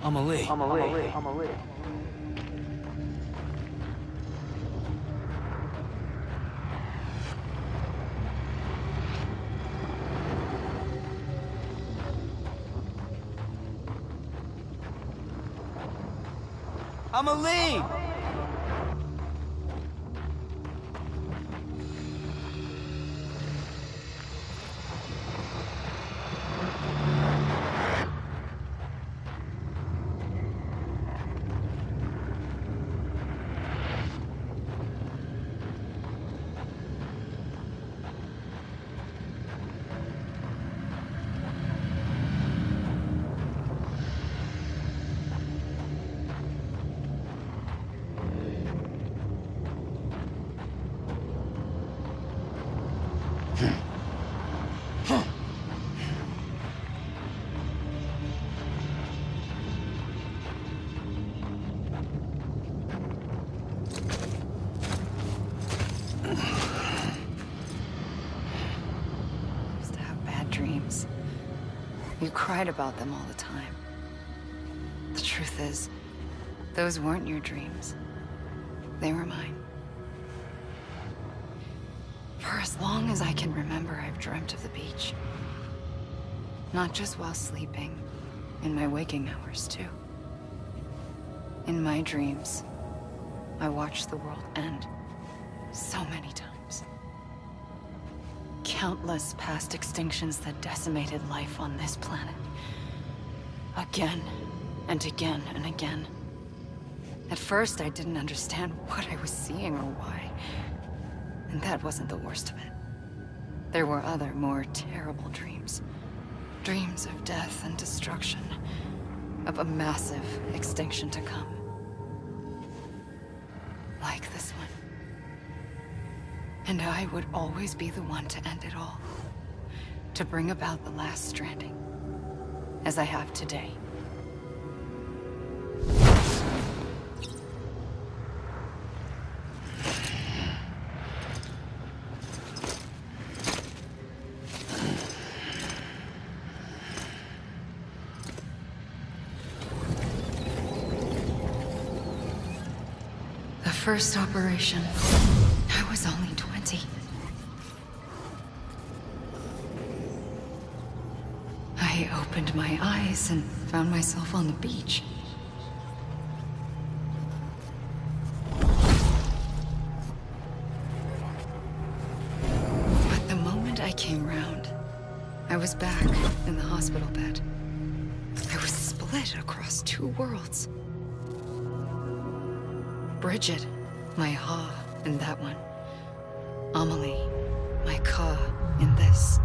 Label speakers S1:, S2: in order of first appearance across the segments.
S1: Amelie. Amelie!
S2: Used to have bad dreams. You cried about them all the time. The truth is, those weren't your dreams. They were mine. For as long as I can remember, I've dreamt of the beach. Not just while sleeping, in my waking hours too. In my dreams, I watched the world end so many times. Countless past extinctions that decimated life on this planet. Again, and again, and again. At first, I didn't understand what I was seeing or why. And that wasn't the worst of it. There were other, more terrible dreams. Dreams of death and destruction. Of a massive extinction to come. Like this one. And I would always be the one to end it all. To bring about the last stranding. As I have today. The first operation, I was only 20. I opened my eyes and found myself on the beach. But the moment I came round, I was back in the hospital bed. I was split across two worlds. Bridget, my Ha in that one. Amelie, my Ka in this.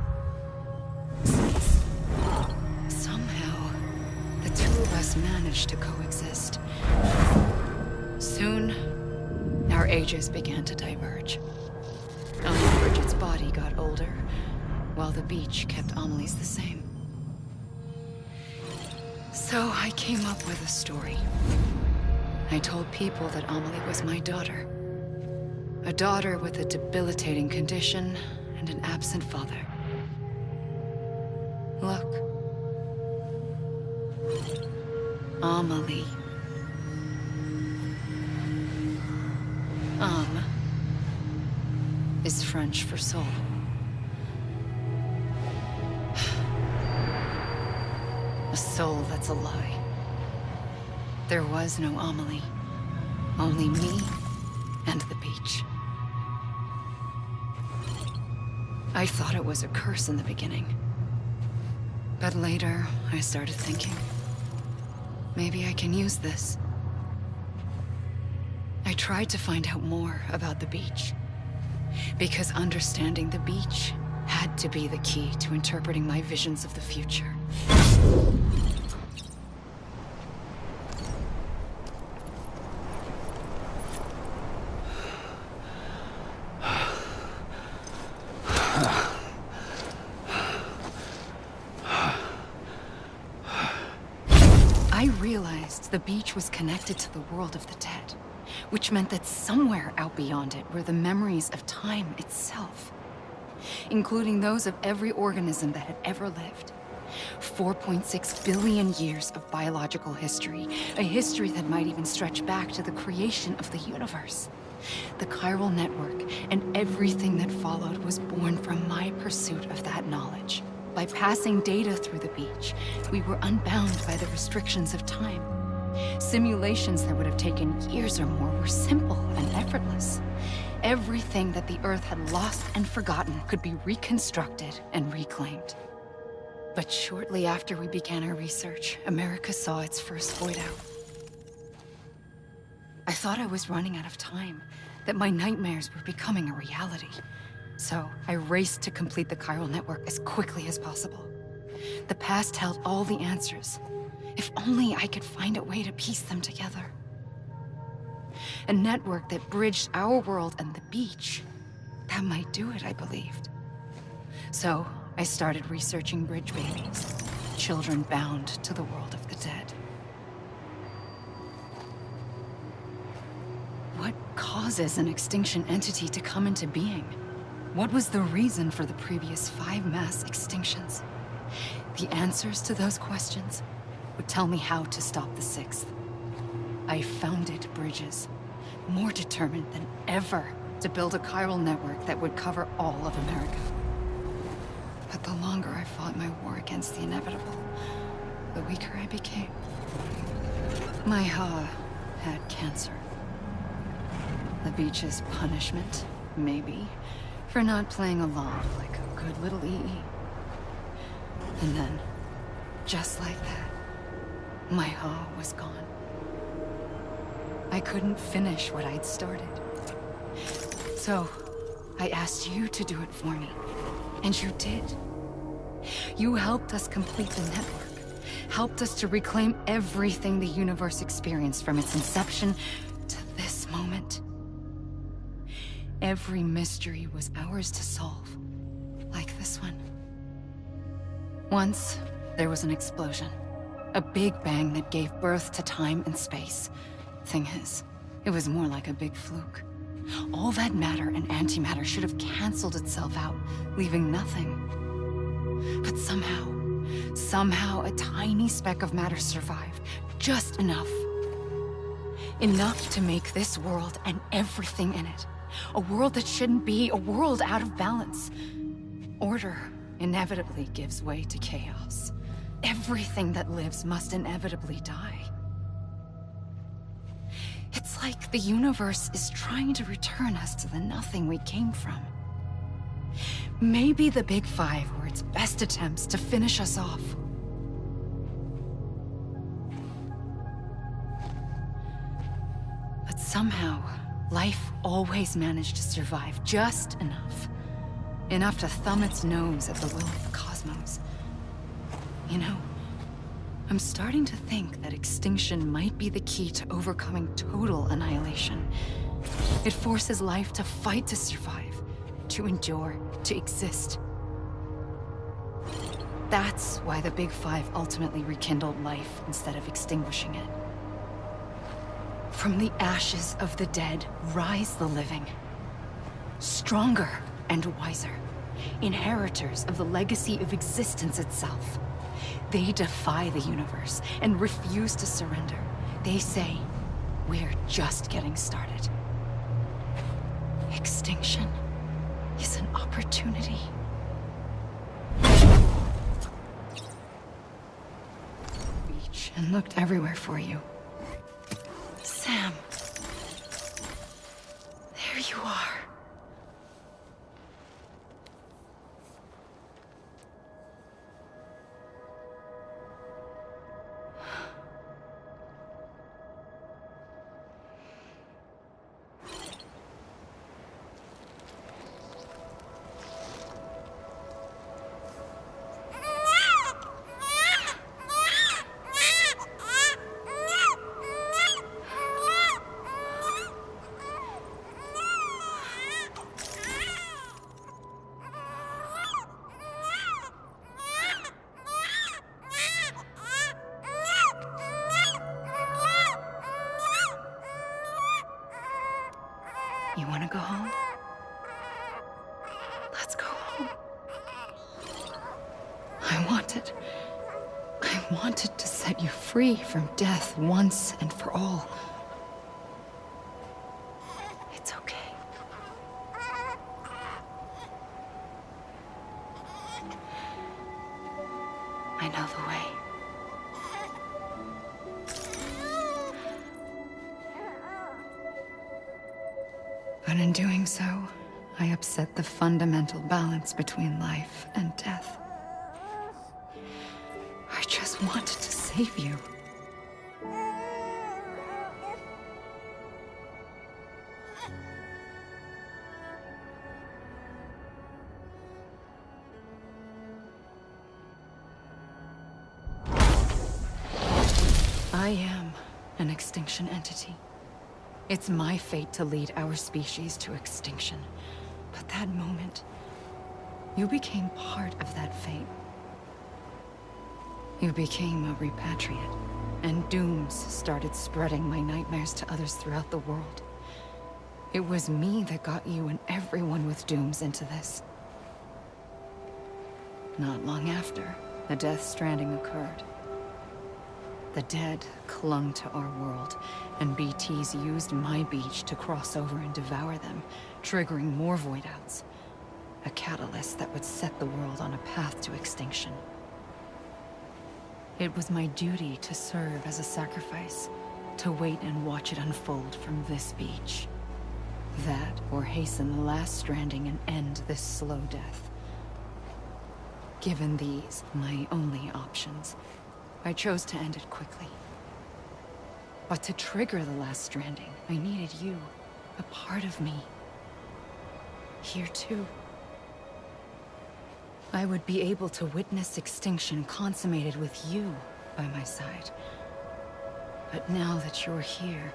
S2: Somehow, the two of us managed to coexist. Soon, our ages began to diverge. Only Bridget's body got older, while the beach kept Amelie's the same. So I came up with a story. I told people that Amelie was my daughter. A daughter with a debilitating condition and an absent father. Look. Amelie. Âme is French for soul. A soul that's a lie. There was no Amelie. Only me and the beach. I thought it was a curse in the beginning. But later, I started thinking, maybe I can use this. I tried to find out more about the beach. Because understanding the beach had to be the key to interpreting my visions of the future. I realized the beach was connected to the world of the dead, which meant that somewhere out beyond it were the memories of time itself, including those of every organism that had ever lived. 4.6 billion years of biological history, a history that might even stretch back to the creation of the universe. The chiral network and everything that followed was born from my pursuit of that knowledge. By passing data through the beach, we were unbound by the restrictions of time. Simulations that would have taken years or more were simple and effortless. Everything that the Earth had lost and forgotten could be reconstructed and reclaimed. But shortly after we began our research, America saw its first void out. I thought I was running out of time, that my nightmares were becoming a reality. So I raced to complete the chiral network as quickly as possible. The past held all the answers. If only I could find a way to piece them together. A network that bridged our world and the beach. That might do it, I believed. So I started researching bridge babies, children bound to the world of the dead. What causes an extinction entity to come into being? What was the reason for the previous 5 mass extinctions? The answers to those questions would tell me how to stop the 6th. I founded bridges, more determined than ever to build a chiral network that would cover all of America. But the longer I fought my war against the inevitable, the weaker I became. My Ha had cancer. The beach's punishment, maybe, for not playing along like a good little EE. And then, just like that, my Ha was gone. I couldn't finish what I'd started. So, I asked you to do it for me. And you did. You helped us complete the network. Helped us to reclaim everything the universe experienced from its inception to this moment. Every mystery was ours to solve. Like this one. Once, there was an explosion. A big bang that gave birth to time and space. Thing is, it was more like a big fluke. All that matter and antimatter should have canceled itself out, leaving nothing. But somehow a tiny speck of matter survived. Just enough. Enough to make this world and everything in it. A world that shouldn't be, a world out of balance. Order inevitably gives way to chaos. Everything that lives must inevitably die. It's like the universe is trying to return us to the nothing we came from. Maybe the Big Five were its best attempts to finish us off. But somehow, life always managed to survive just enough. Enough to thumb its nose at the will of the cosmos. You know, I'm starting to think that extinction might be the key to overcoming total annihilation. It forces life to fight to survive, to endure, to exist. That's why the Big Five ultimately rekindled life instead of extinguishing it. From the ashes of the dead rise the living. Stronger and wiser. Inheritors of the legacy of existence itself. They defy the universe and refuse to surrender. They say, we're just getting started. Extinction is an opportunity. Beach and looked everywhere for you. Sam. There you are. You want to go home? Let's go home. I want it. wanted to set you free from death once and for all. It's okay. I know the way. But in doing so, I upset the fundamental balance between life and death. I just wanted to save you. I am an extinction entity. It's my fate to lead our species to extinction. But that moment, you became part of that fate. You became a repatriate, and dooms started spreading my nightmares to others throughout the world. It was me that got you and everyone with dooms into this. Not long after, the Death Stranding occurred. The dead clung to our world, and BTs used my beach to cross over and devour them, triggering more void outs. A catalyst that would set the world on a path to extinction. It was my duty to serve as a sacrifice, to wait and watch it unfold from this beach. That, or hasten the last stranding and end this slow death. Given these, my only options, I chose to end it quickly. But to trigger the last stranding, I needed you, a part of me. Here too. I would be able to witness extinction consummated with you by my side. But now that you're here,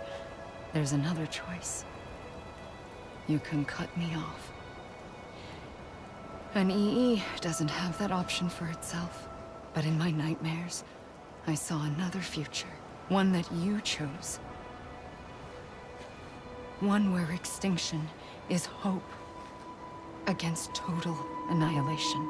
S2: there's another choice. You can cut me off. An EE doesn't have that option for itself. But in my nightmares, I saw another future. One that you chose. One where extinction is hope against total annihilation.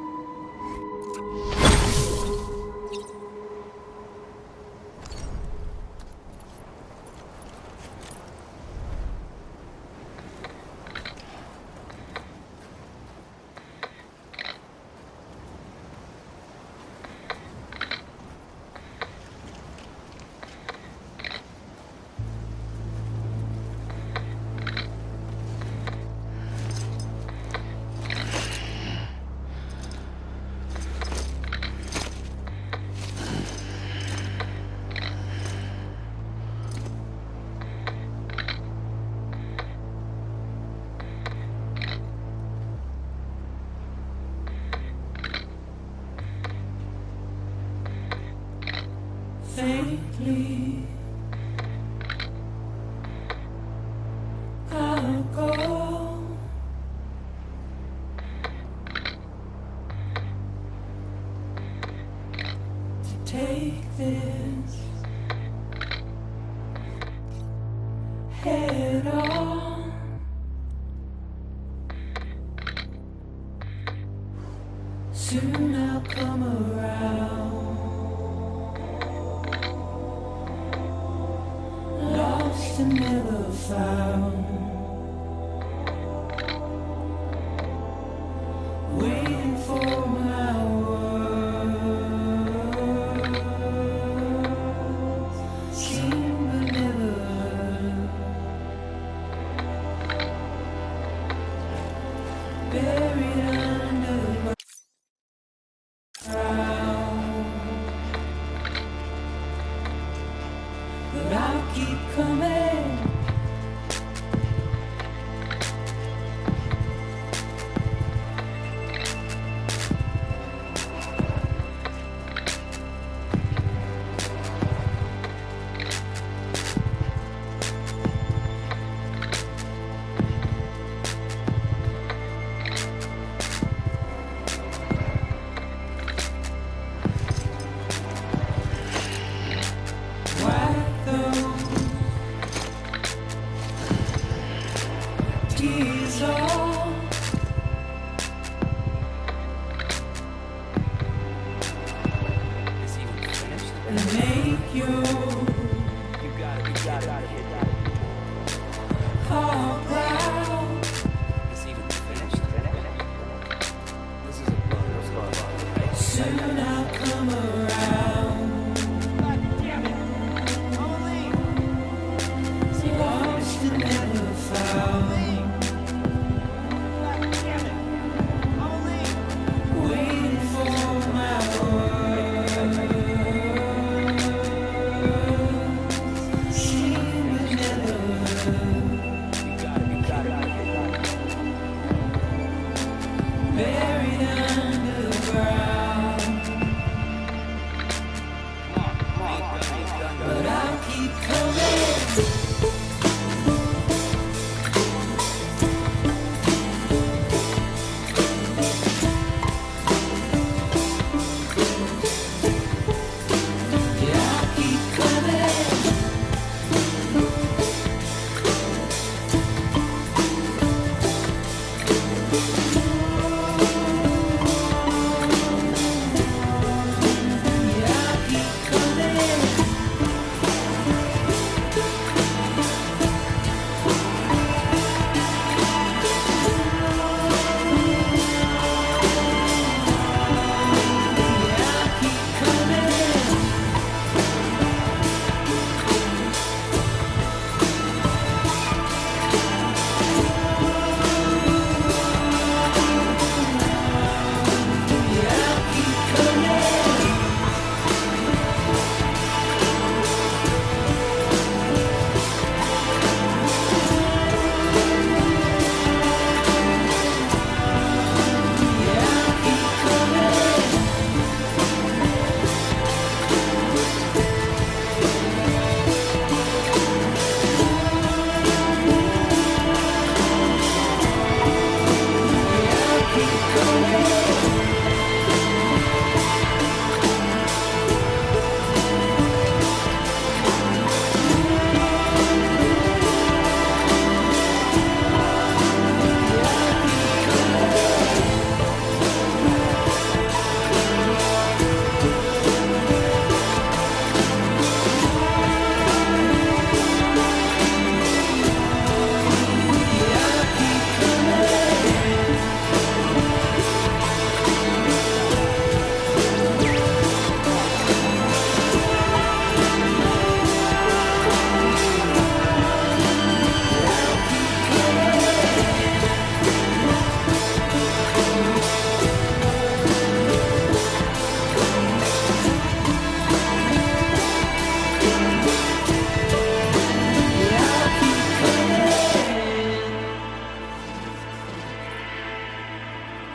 S1: Faintly, I'll go. To take this head on. Soon I'll come around. Lost and never found, waiting for my words, seen but never heard, buried under ground, but I'll keep coming. Heart proud.
S3: It's even finished. This is a bonus.
S1: Soon I'll come around.
S3: God damn it! Holy!
S1: Lost and never found.
S3: God damn it! Holy!
S1: Waiting for my word. She was never buried underground. But I'll keep coming. Yeah, I'll keep coming. Yeah, I'll keep coming. Yeah, I'll keep coming. Yeah, I'll keep coming. Yeah, I'll keep coming. Yeah, I'll keep coming. Yeah, I'll keep coming. Yeah, I'll keep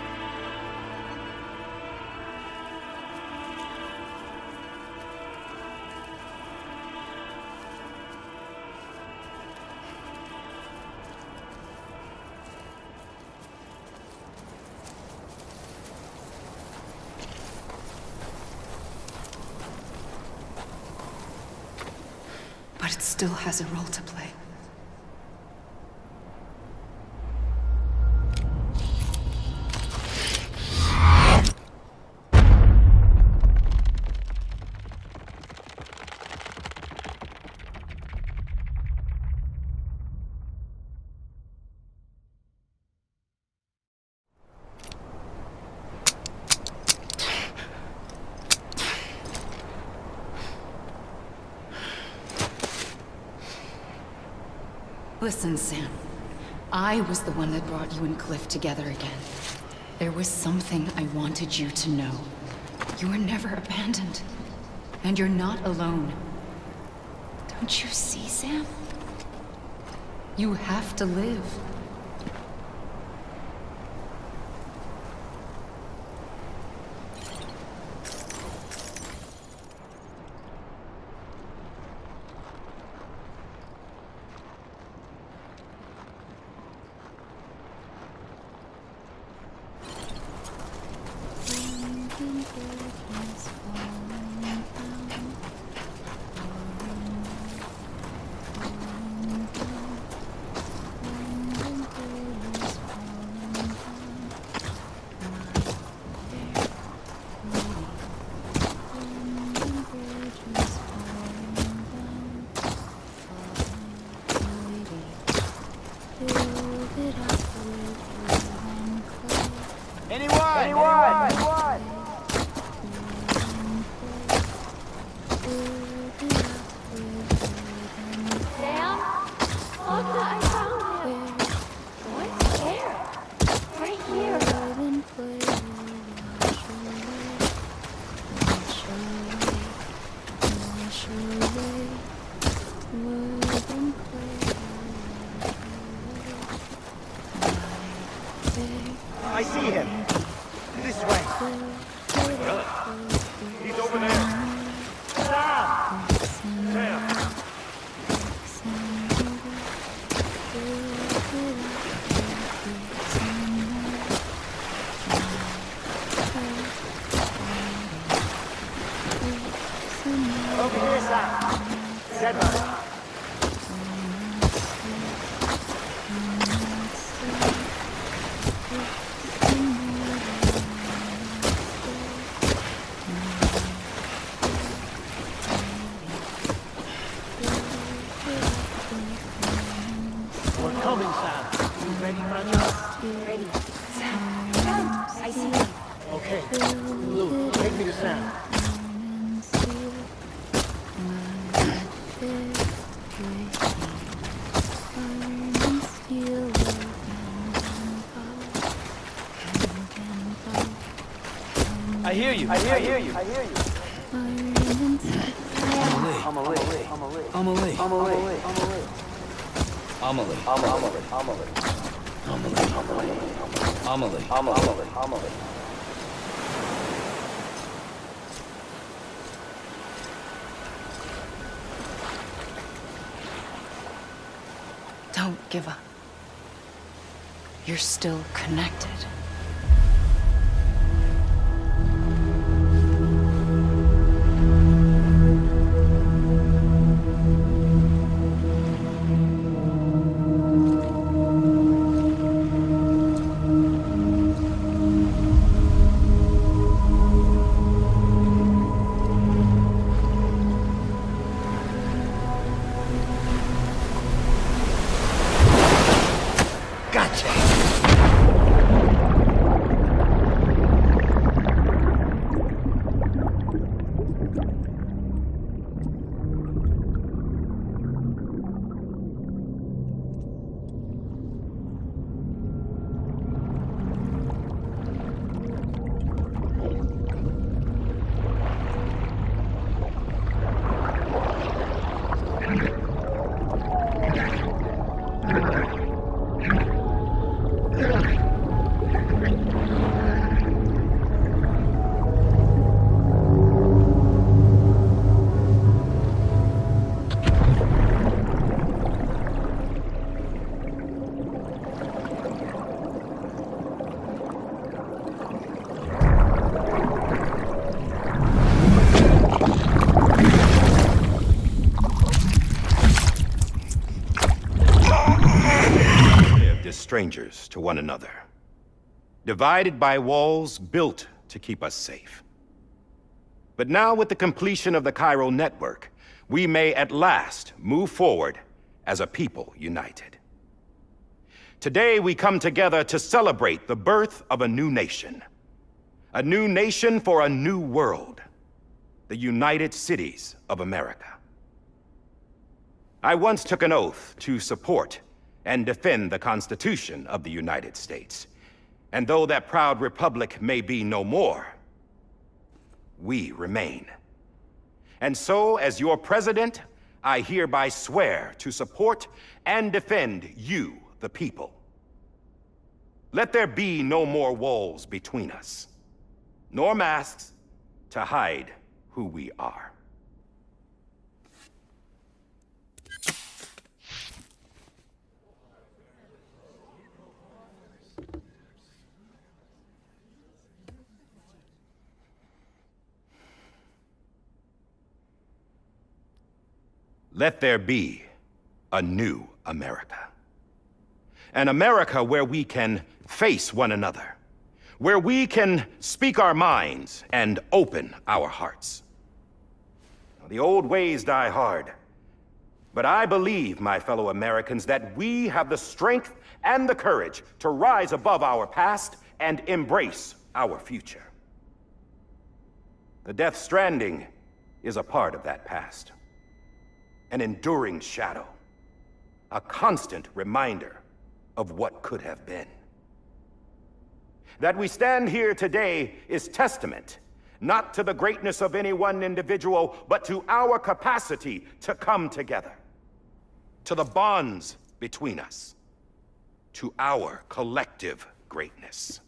S1: coming.
S2: But it still has a role to play. Listen, Sam. I was the one that brought you and Cliff together again. There was something I wanted you to know. You were never abandoned. And you're not alone. Don't you see, Sam? You have to live.
S4: He's over there. Sam! Sam! Over here, Sam. Dead man. We're coming, Sam. You ready, Franchise?
S5: Ready. Sam. Sam, I see you.
S4: Okay. Lou, take me to Sam.
S3: I hear you. I hear you. I hear you. Amelie. Amelie.
S2: Don't give up. You're still connected.
S6: Strangers to one another, divided by walls built to keep us safe. But now, with the completion of the chiral network, we may at last move forward as a people united. Today, we come together to celebrate the birth of a new nation for a new world, the United Cities of America. I once took an oath to support and defend the Constitution of the United States. And though that proud republic may be no more, we remain. And so, as your president, I hereby swear to support and defend you, the people. Let there be no more walls between us, nor masks to hide who we are. Let there be a new America. An America where we can face one another, where we can speak our minds and open our hearts. The old ways die hard, but I believe, my fellow Americans, that we have the strength and the courage to rise above our past and embrace our future. The Death Stranding is a part of that past. An enduring shadow, a constant reminder of what could have been. That we stand here today is testament, not to the greatness of any one individual, but to our capacity to come together, to the bonds between us, to our collective greatness.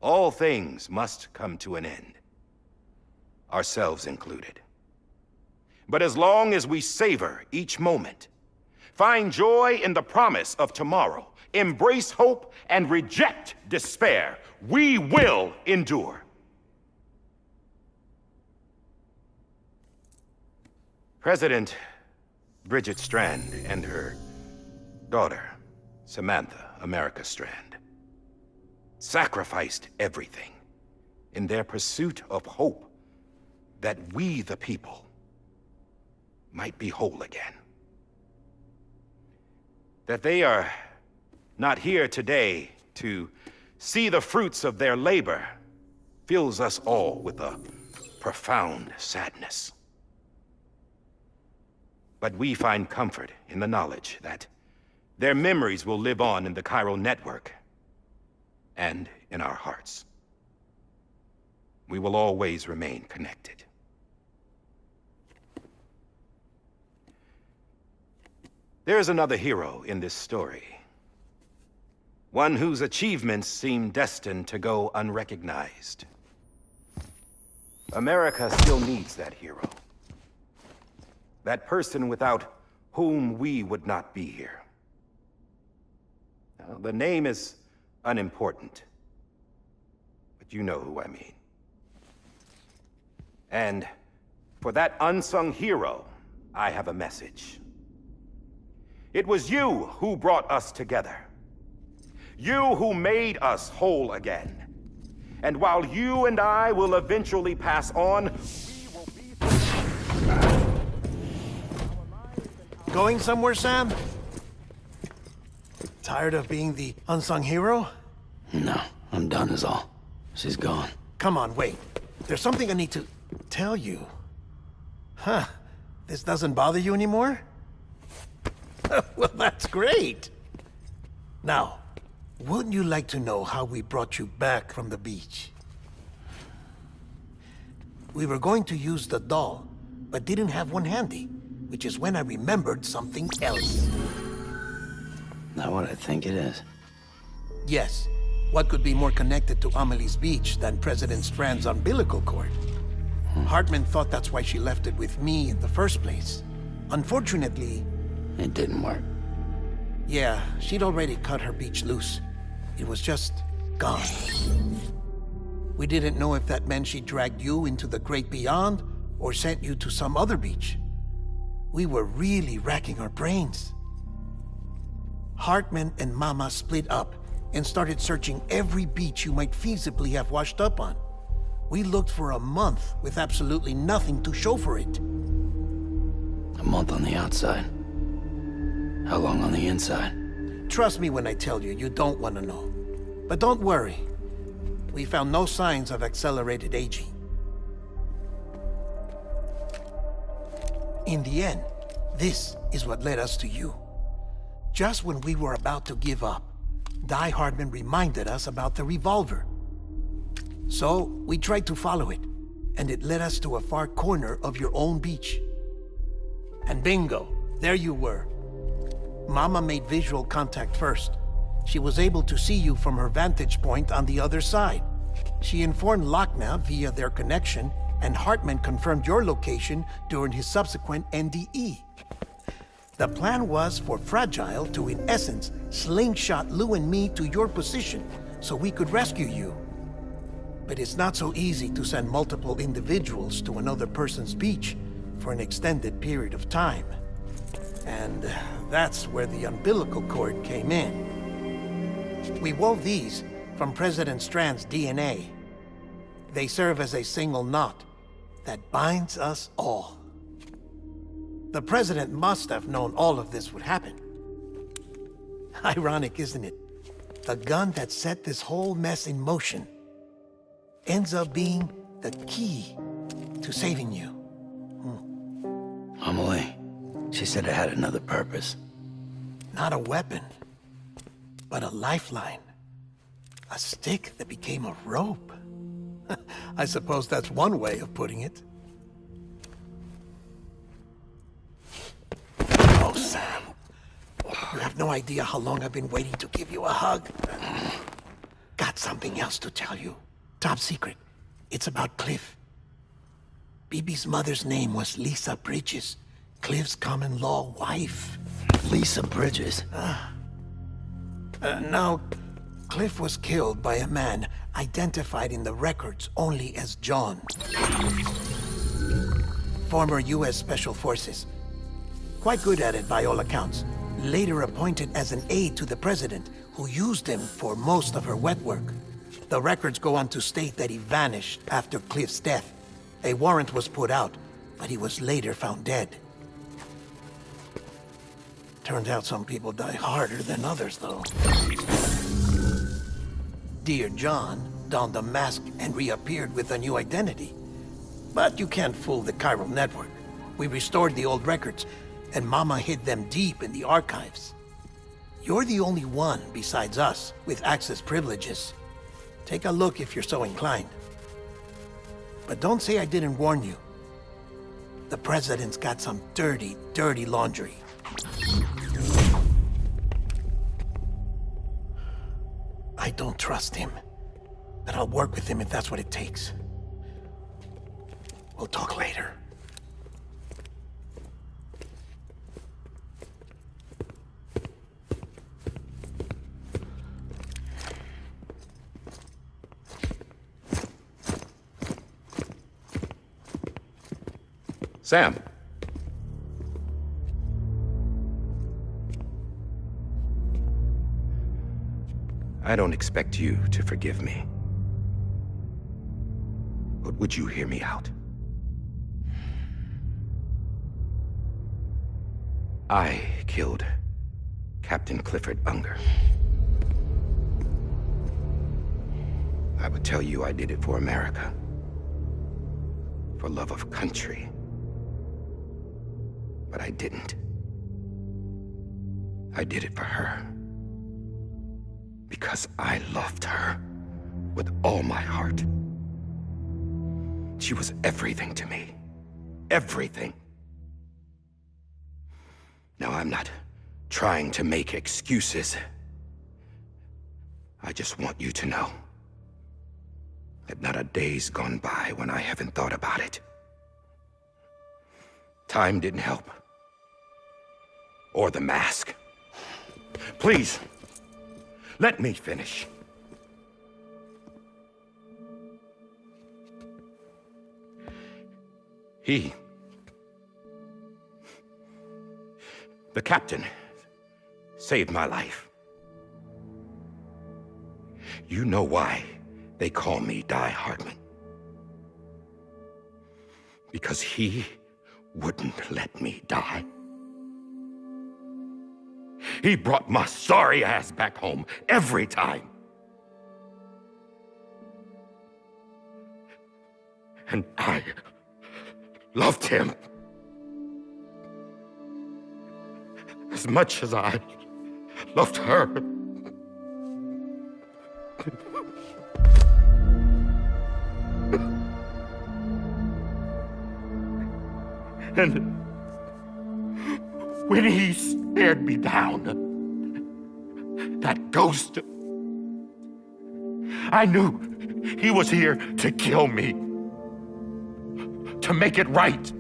S6: all things must come to an end, ourselves included. But as long as we savor each moment, find joy in the promise of tomorrow, embrace hope, and reject despair, we will endure. President Bridget Strand and her daughter, Samantha America Strand, sacrificed everything in their pursuit of hope that we, the people, might be whole again. That they are not here today to see the fruits of their labor fills us all with a profound sadness. But we find comfort in the knowledge that their memories will live on in the chiral network and in our hearts. We will always remain connected. There's another hero in this story. One whose achievements seem destined to go unrecognized. America still needs that hero. That person without whom we would not be here. Now, the name is unimportant, but you know who I mean. And for that unsung hero, I have a message. It was you who brought us together. You who made us whole again. And while you and I will eventually pass on, we will be...
S4: Going somewhere, Sam? Tired of being the unsung hero?
S7: No, I'm done is all. She's gone.
S4: Come on, wait. There's something I need to tell you. Huh. This doesn't bother you anymore? Well, that's great. Now, wouldn't you like to know how we brought you back from the beach? We were going to use the doll, but didn't have one handy, which is when I remembered something else.
S7: Not what I think it is.
S4: Yes. What could be more connected to Amelie's beach than President Strand's umbilical cord? Hartman thought that's why she left it with me in the first place. Unfortunately...
S7: It didn't work.
S4: Yeah, she'd already cut her beach loose. It was just gone. We didn't know if that meant she dragged you into the great beyond or sent you to some other beach. We were really racking our brains. Hartman and Mama split up and started searching every beach you might feasibly have washed up on. We looked for a month with absolutely nothing to show for it.
S7: A month on the outside. How long on the inside?
S4: Trust me when I tell you, you don't want to know. But don't worry. We found no signs of accelerated aging. In the end, this is what led us to you. Just when we were about to give up, Die Hardman reminded us about the revolver. So, we tried to follow it, and it led us to a far corner of your own beach. And bingo, there you were. Mama made visual contact first. She was able to see you from her vantage point on the other side. She informed Lochna via their connection, and Hartman confirmed your location during his subsequent NDE. The plan was for Fragile to, in essence, slingshot Lou and me to your position so we could rescue you. But it's not so easy to send multiple individuals to another person's beach for an extended period of time. And that's where the umbilical cord came in. We wove these from President Strand's DNA. They serve as a single knot that binds us all. The President must have known all of this would happen. Ironic, isn't it? The gun that set this whole mess in motion ends up being the key to saving you.
S7: Amelie, she said it had another purpose.
S4: Not a weapon, but a lifeline. A stick that became a rope. I suppose that's one way of putting it. Oh, Sam. You have no idea how long I've been waiting to give you a hug. God got something else to tell you. Top secret. It's about Cliff. BB's mother's name was Lisa Bridges, Cliff's common-law wife.
S7: Lisa Bridges.
S4: Now, Cliff was killed by a man identified in the records only as John. Former U.S. Special Forces. Quite good at it by all accounts. Later appointed as an aide to the president, who used him for most of her wet work. The records go on to state that he vanished after Cliff's death. A warrant was put out, but he was later found dead. Turns out some people die harder than others, though. Dear John donned a mask and reappeared with a new identity. But you can't fool the chiral network. We restored the old records, and Mama hid them deep in the archives. You're the only one besides us with access privileges. Take a look if you're so inclined. But don't say I didn't warn you. The president's got some dirty, dirty laundry. I don't trust him, but I'll work with him if that's what it takes. We'll talk later.
S6: Sam. I don't expect you to forgive me. But would you hear me out? I killed Captain Clifford Unger. I would tell you I did it for America. For love of country. But I didn't. I did it for her. Because I loved her with all my heart. She was everything to me. Everything. Now, I'm not trying to make excuses. I just want you to know that not a day's gone by when I haven't thought about it. Time didn't help. Or the mask. Please, let me finish. The captain, saved my life. You know why they call me Die Hardman. Because he wouldn't let me die. He brought my sorry ass back home every time. And I loved him as much as I loved her. And when he stared me down, that ghost, I knew he was here to kill me, to make it right.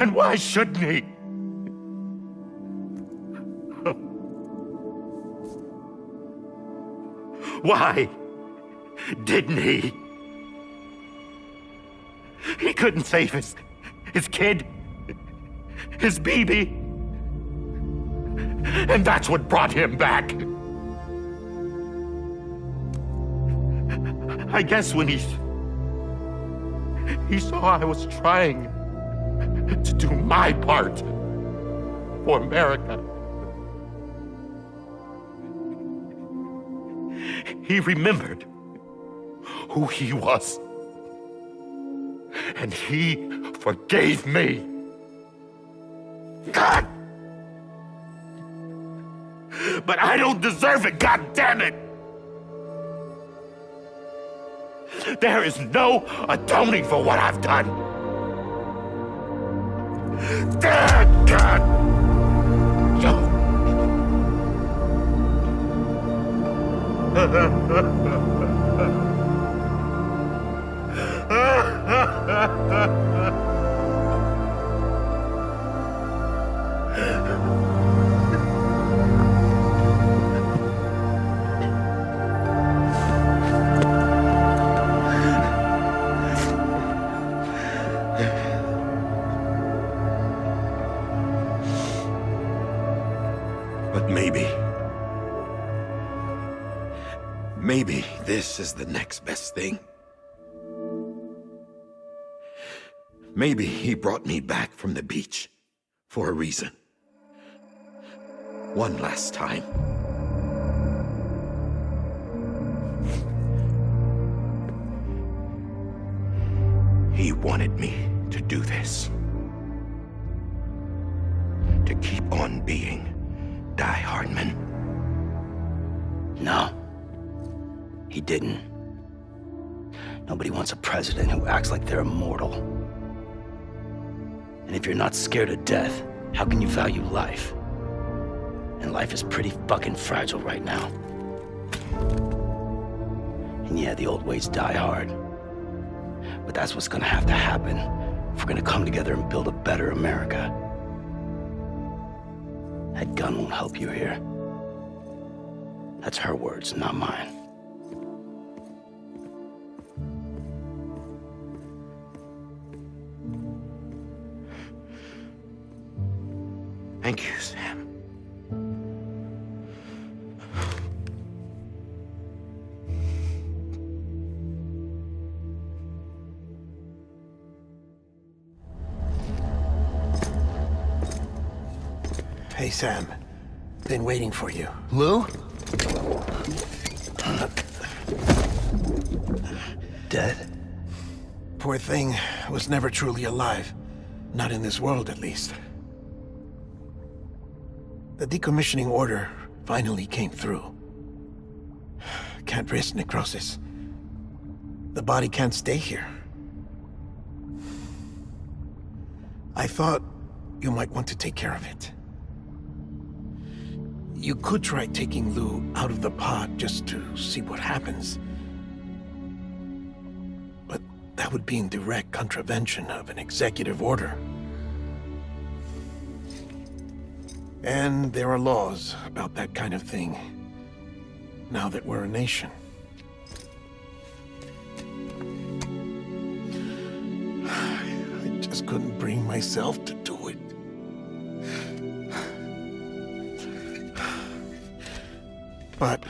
S6: And why shouldn't he? Why didn't he? He couldn't save his kid, his baby. And that's what brought him back. I guess when he saw I was trying to do my part for America, he remembered who he was. And he forgave me. God! But I don't deserve it, God damn it! There is no atoning for what I've done. God! No. But maybe this is the next best thing. Maybe he brought me back from the beach for a reason. One last time. He wanted me to do this. To keep on being Die Hardman.
S7: No. He didn't. Nobody wants a president who acts like they're immortal. And if you're not scared of death, how can you value life? And life is pretty fucking fragile right now. And yeah, the old ways die hard. But that's what's gonna have to happen if we're gonna come together and build a better America. That gun won't help you here. That's her words, not mine.
S6: Thank you, Sam.
S4: Hey, Sam. Been waiting for you.
S7: Lou? Dead?
S4: Poor thing was never truly alive. Not in this world, at least. The decommissioning order finally came through. Can't risk necrosis. The body can't stay here. I thought you might want to take care of it. You could try taking Lou out of the pod just to see what happens. But that would be in direct contravention of an executive order. And there are laws about that kind of thing, now that we're a nation. I just couldn't bring myself to do it. But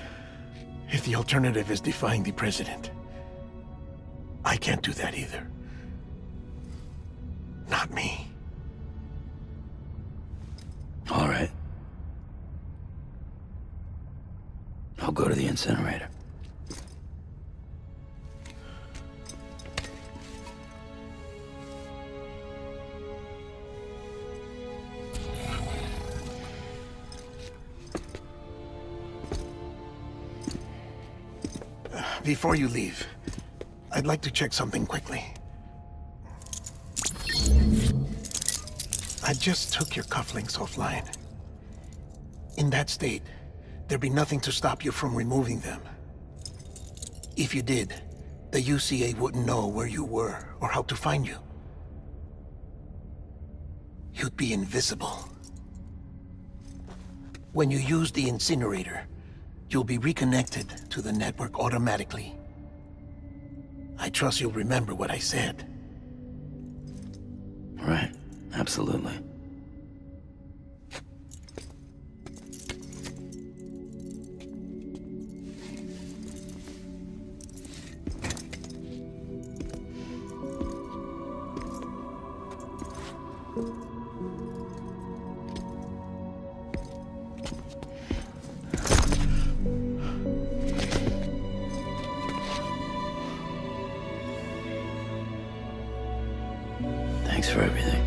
S4: if the alternative is defying the president, I can't do that either. Not me.
S7: All right. I'll go to the incinerator.
S4: Before you leave, I'd like to check something quickly. I just took your cufflinks offline. In that state, there'd be nothing to stop you from removing them. If you did, the UCA wouldn't know where you were or how to find you. You'd be invisible. When you use the incinerator, you'll be reconnected to the network automatically. I trust you'll remember what I said.
S7: Right. Absolutely. Thanks for everything.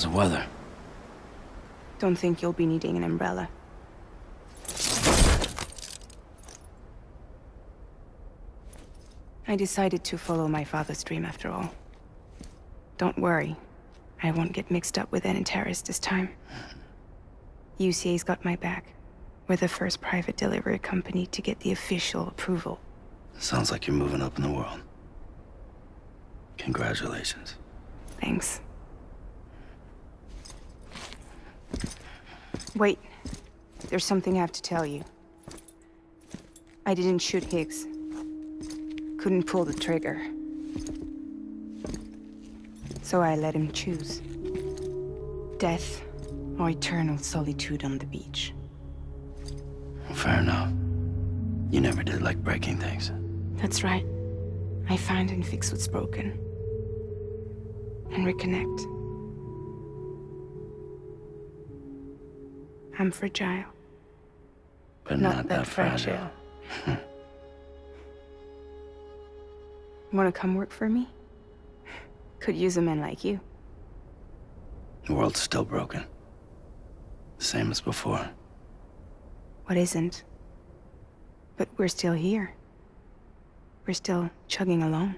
S7: How's the weather?
S5: Don't think you'll be needing an umbrella. I decided to follow my father's dream after all. Don't worry. I won't get mixed up with any terrorists this time. UCA's got my back. We're the first private delivery company to get the official approval.
S7: Sounds like you're moving up in the world. Congratulations.
S5: Thanks. Wait. There's something I have to tell you. I didn't shoot Higgs. Couldn't pull the trigger. So I let him choose. Death or eternal solitude on the beach.
S7: Fair enough. You never did like breaking things.
S5: That's right. I find and fix what's broken. And reconnect. I'm fragile.
S7: But not that fragile.
S5: Wanna come work for me? Could use a man like you.
S7: The world's still broken. Same as before.
S5: What isn't? But we're still here. We're still chugging along.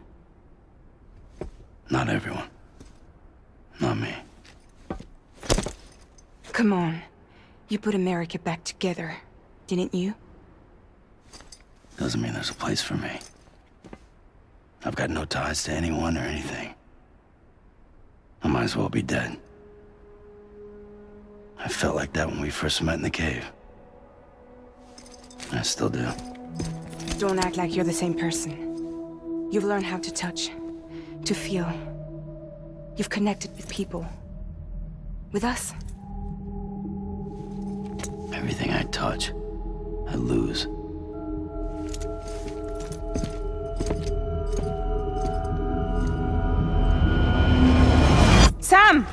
S7: Not everyone. Not me.
S5: Come on. You put America back together, didn't you?
S7: Doesn't mean there's a place for me. I've got no ties to anyone or anything. I might as well be dead. I felt like that when we first met in the cave. I still do.
S5: Don't act like you're the same person. You've learned how to touch, to feel. You've connected with people. With us.
S7: Everything I touch, I lose.
S5: Sam!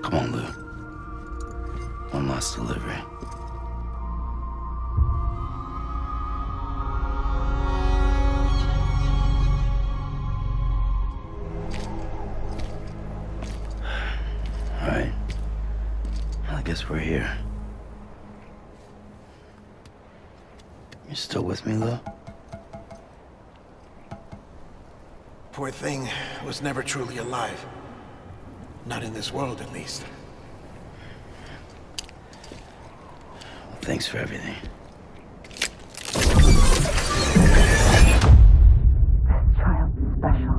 S7: Come on, Lou. One last delivery. All right. Well, I guess we're here. You still with me, Lou?
S4: Poor thing was never truly alive. Not in this world, at least.
S7: Well, thanks for everything.
S2: Child special.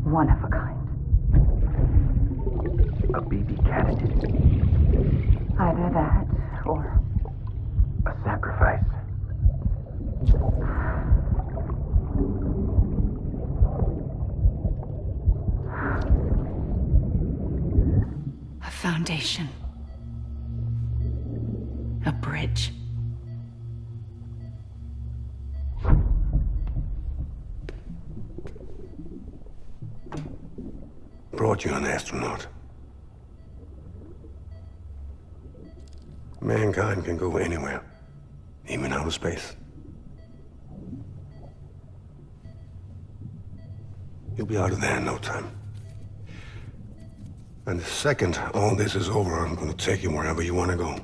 S2: One of a kind.
S6: A BB candidate.
S2: Either that, or
S6: A sacrifice.
S2: a foundation. A bridge.
S8: Brought you an astronaut. Mankind can go anywhere, even outer space. You'll be out of there in no time. And the second all this is over, I'm gonna take you wherever you wanna go.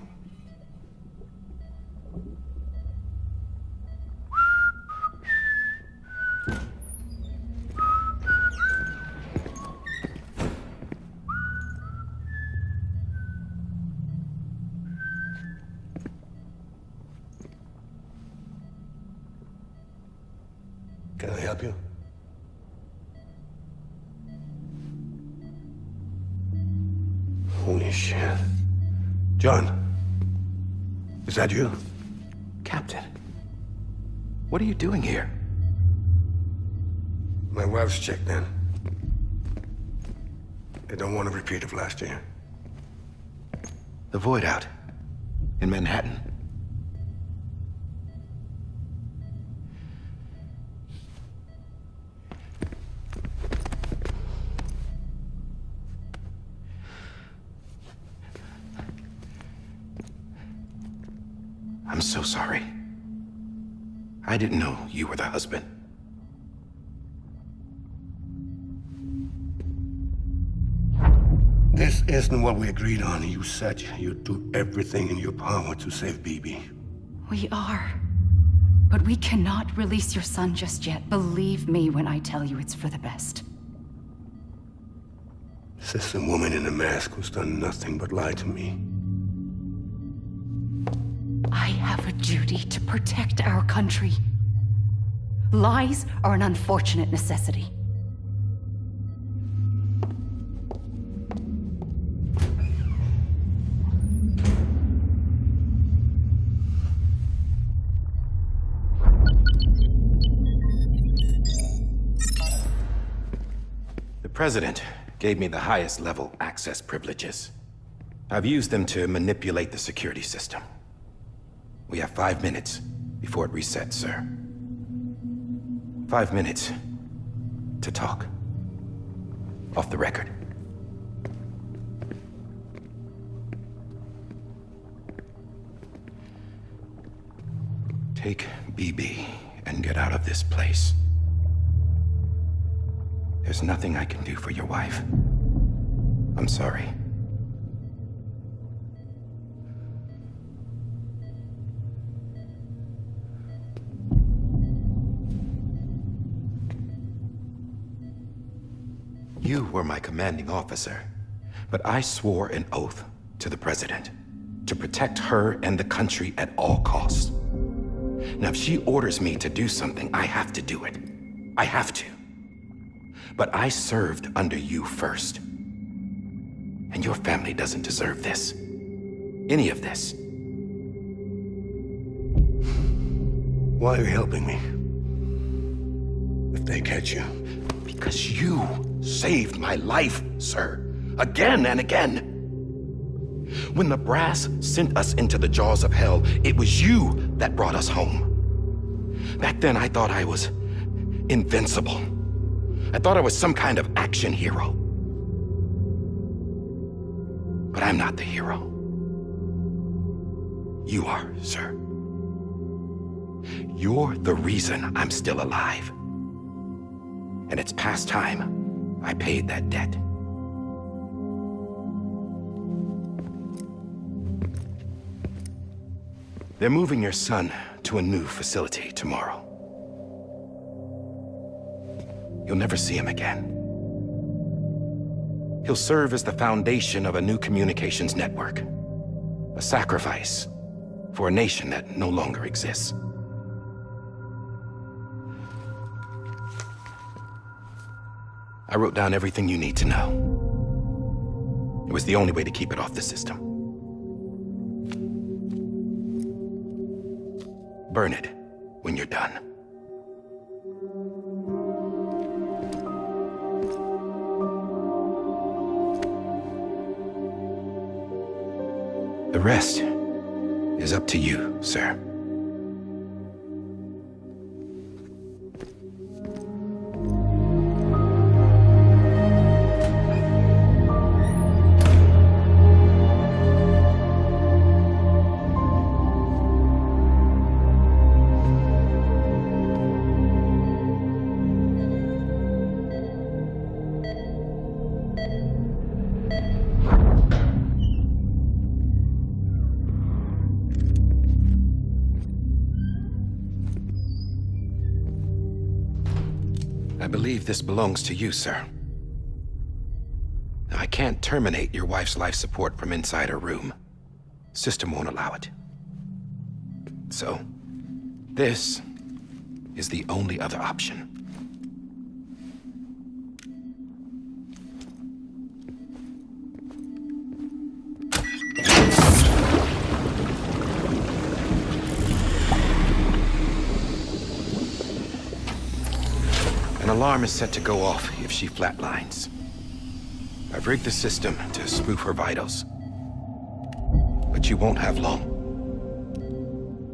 S8: Can I help you? Holy shit. John, is that you?
S6: Captain, what are you doing here?
S8: My wife's checked in. They don't want a repeat of last year.
S6: The Void Out in Manhattan. I'm so sorry. I didn't know you were the husband.
S8: This isn't what we agreed on. You said you'd do everything in your power to save Bibi.
S2: We are. But we cannot release your son just yet. Believe me when I tell you it's for the best.
S8: This is a woman in a mask who's done nothing but lie to me.
S2: I have a duty to protect our country. Lies are an unfortunate necessity.
S6: The President gave me the highest level access privileges. I've used them to manipulate the security system. We have 5 minutes before it resets, sir. 5 minutes to talk. Off the record. Take BB and get out of this place. There's nothing I can do for your wife. I'm sorry. You were my commanding officer, but I swore an oath to the President to protect her and the country at all costs. Now, if she orders me to do something, I have to do it. I have to. But I served under you first. And your family doesn't deserve this. Any of this.
S8: Why are you helping me? If they catch you.
S6: Because you saved my life, sir. Again and again. When the brass sent us into the jaws of hell, it was you that brought us home. Back then, I thought I was invincible. I thought I was some kind of action hero. But I'm not the hero. You are, sir. You're the reason I'm still alive. And it's past time I paid that debt. They're moving your son to a new facility tomorrow. You'll never see him again. He'll serve as the foundation of a new communications network. A sacrifice for a nation that no longer exists. I wrote down everything you need to know. It was the only way to keep it off the system. Burn it when you're done. The rest is up to you, sir. I believe this belongs to you, sir. Now, I can't terminate your wife's life support from inside her room. System won't allow it. So, this is the only other option. An alarm is set to go off if she flatlines. I've rigged the system to spoof her vitals. But you won't have long.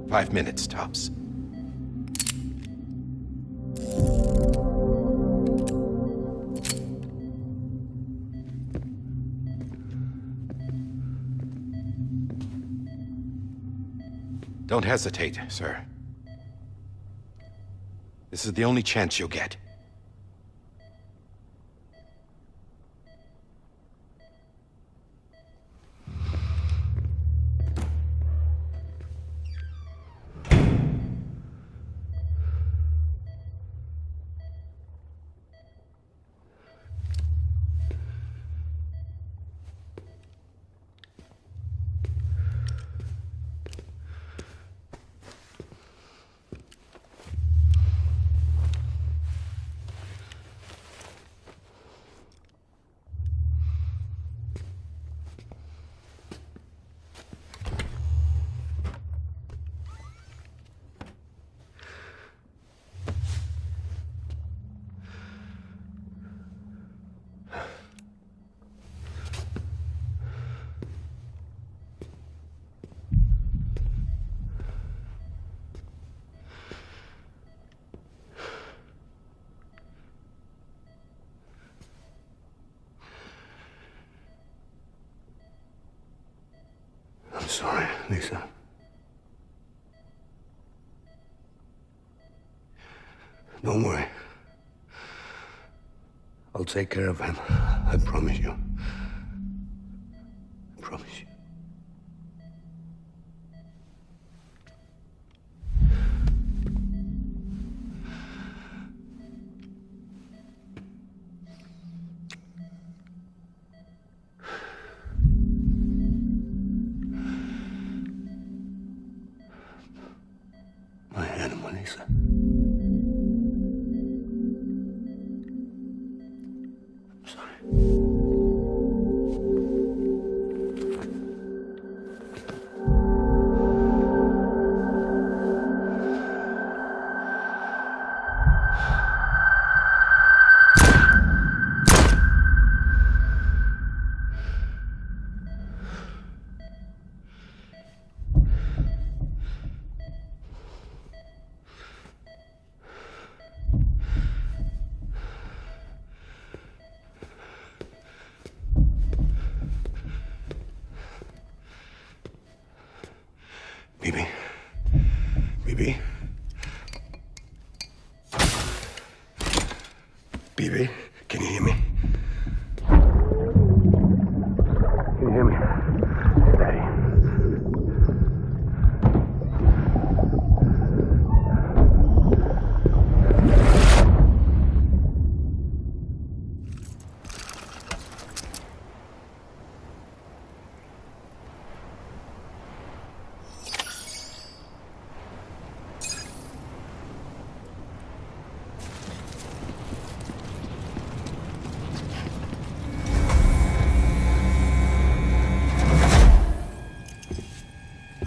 S6: 5 minutes, tops. Don't hesitate, sir. This is the only chance you'll get.
S8: I'm sorry, Lisa. Don't worry. I'll take care of him. I promise you. I promise you. My animal, Lisa. I'm sorry. Bibi? Bibi? Bibi, can you hear me? Can you hear me? Daddy.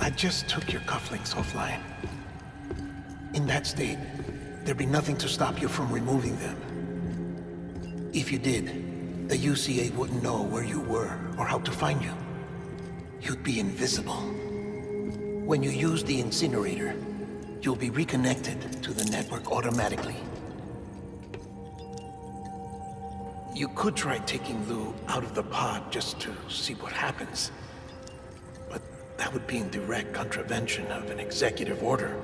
S4: I just took your cufflinks offline. In that state, there'd be nothing to stop you from removing them. If you did, the UCA wouldn't know where you were or how to find you. You'd be invisible. When you use the incinerator, you'll be reconnected to the network automatically. You could try taking Lou out of the pod just to see what happens. But that would be in direct contravention of an executive order.